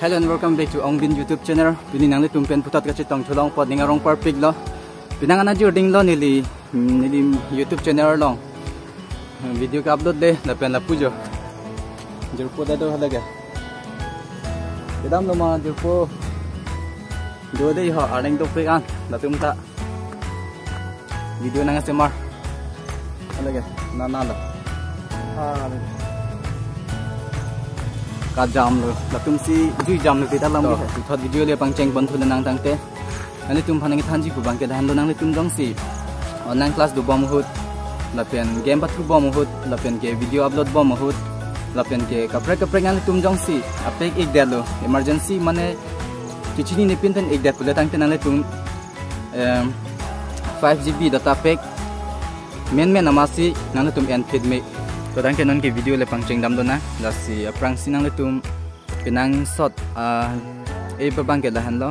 Hello and welcome back to Ongbin YouTube channel. Pininang li tumpen putat ka chitong thulong pot ningarong perfect lo. Pinangan na jording lo nili YouTube channel long. Video ka upload le na pen la pujo. Jurpo da do halaga. Kedam lo ma jurpo. Do de ho areng do pe an la tumta. Video nang semar. Halaga na lo. Ka jam lo latum si ju jam lo kita lam bi thot video le pangcheng ban thul nang tangte ani tum phanang thanji ku bangke dan lo nang le tum jong si online class do bom hut lapen game pathu bom hut lapen ke video upload bom hut lapen ke kapre nang le tum jong si apek ek de lo emergency mane kichini ne pinten ek de pula tangte nang le tum 5GB data pack men amasi nang le tum end feed me to dan kenon ke video le pangcheng dam dona la si aprang sinang le tum pinang sot e babang ke lahan lo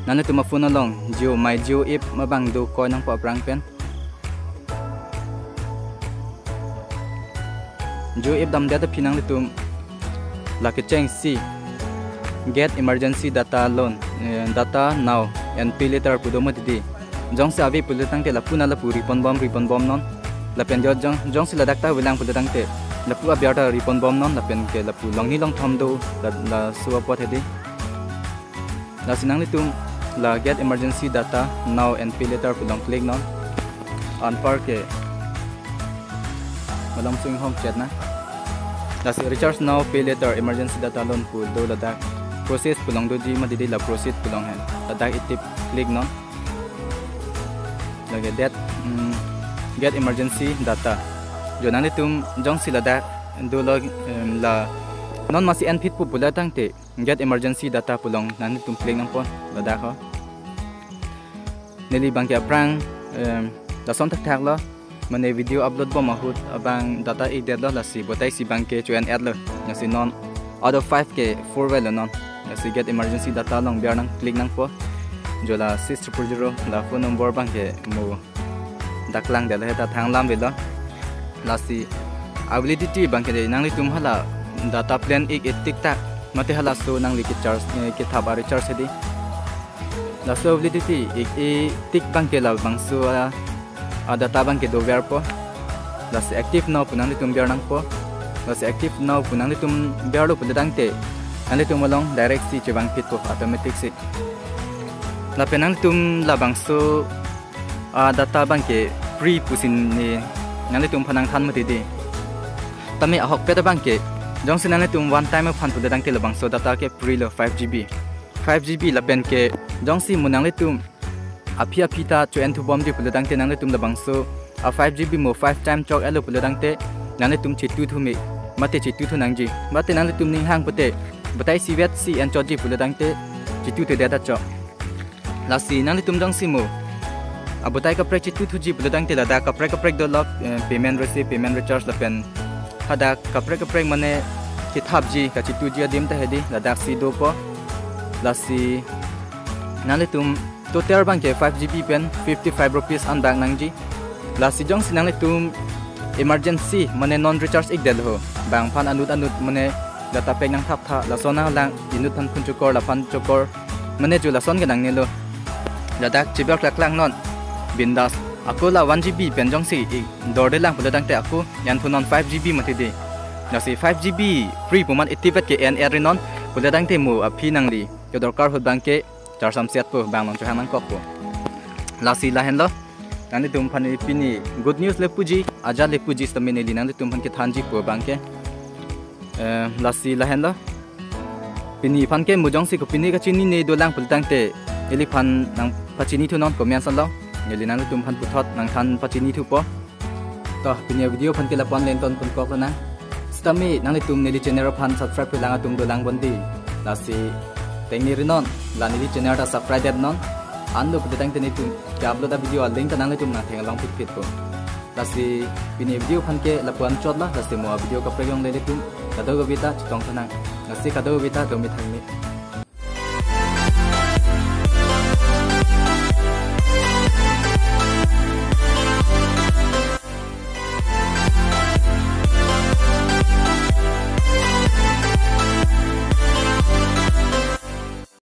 nan le tum phone long jio my jio app mabang do ko nang po aprang pen jio app dam da pinang le tum la ke cheng si get emergency data loan data now and pay later pudo mo di jong sa ave pulo tang te la puna la puri pon bom non lapen jong sila dakta wilang pudang te lapu abiata ripon bom non lapen ke lapu long ni long thom do la suwa pot hedi la sinang litum la get emergency data now and pay later pulong click non on par ke malam swing home chat na la si recharge now pay later emergency data loan pu do la dak process pulong do ji ma di la process pulong hen la dak itip click non la get get emergency data jonan tum jong sila da do log la non masi en fit pu pula tang te get emergency data pulong nan tum play nang pon la da kho neli bang ke aprang la son tak lo mane video upload bo mahut abang data ek de la si botai si bang ke chuan add lo na si non out of 5 ke 4 well non na si get emergency data long biar nang click nang po jola 6000 la phone number bang ke mo daklang de la thang lam belo lasi ability bangke de nang li tum hala data plan ek tik tak mate hala so nang li ki charge ke thaba recharge di la so ability ek tik bangke la bang so data bangke do ver po lasi active now punang li tum biar nang po lasi active now punang li tum biar lo pudang te nang li tum along direct si che bang fit po automatic si la penang tum la bang so data bangke free pusin ni nang tum phanang than mati di tami ahok peta bangke jong sinang tum one time phan pu dang te labang so data ke free lo 5GB la ben ke jong si munang tum apia pita cho en thu bom di pu dang te nang tum labang so 5GB mo 5 time chok elo pu dang te nang tum chitu thu me mate chitu thu nang ji mate nang tum ning hang pute batai si vet si en cho ji pu dang te chitu te data cho la si nang tum jong si mo abutai ka prek chitu thuji bulodang te lada ka prek do log payment receipt payment recharge la pen hada ka prek mane ki thapji ka chitu ji adim ta hedi lada si do po la si nalitum total bang ke 5GB pen 55 rupees an bang nangji la si jong sinalitum emergency mane non recharge ek del ho bang phan anut mane data pek nang thap tha la sona lang inut than phun chukor la phan chukor mane ju la son ga nang ne lo lada chibak laklang non bindas aku la 1GB penjong si dorde lang pula dang te aku yan punon 5GB mati de na si 5GB free puman activate ke NR non pula dang te mu aphi nang li yo dorkar hot bang ke char sam set po bang long chu hanang kok po la si la hen lo nang tum phani pini good news le puji aja le puji stamine li nang tum phan ke thanji po bang ke la si la hen lo pini phan ke mujong si ko pini ka chini ne do lang pula dang te eli phan nang pachini thu non comment san lo ngelinang tum phan puthot nang than pachini thu po to pinya video phan ke la pon len ton pun kok na stami nang tum neli channel phan subscribe lang tum do lang bondi la si tengni rinon la neli channel ta subscribe deb non ando pudang teni tum ke upload video link ta nang tum na theng long fit po la si pinya video phan ke la pon chot la si mo video ka preyong le tum kado go bita chitong thana la si kado bita do mi thangmi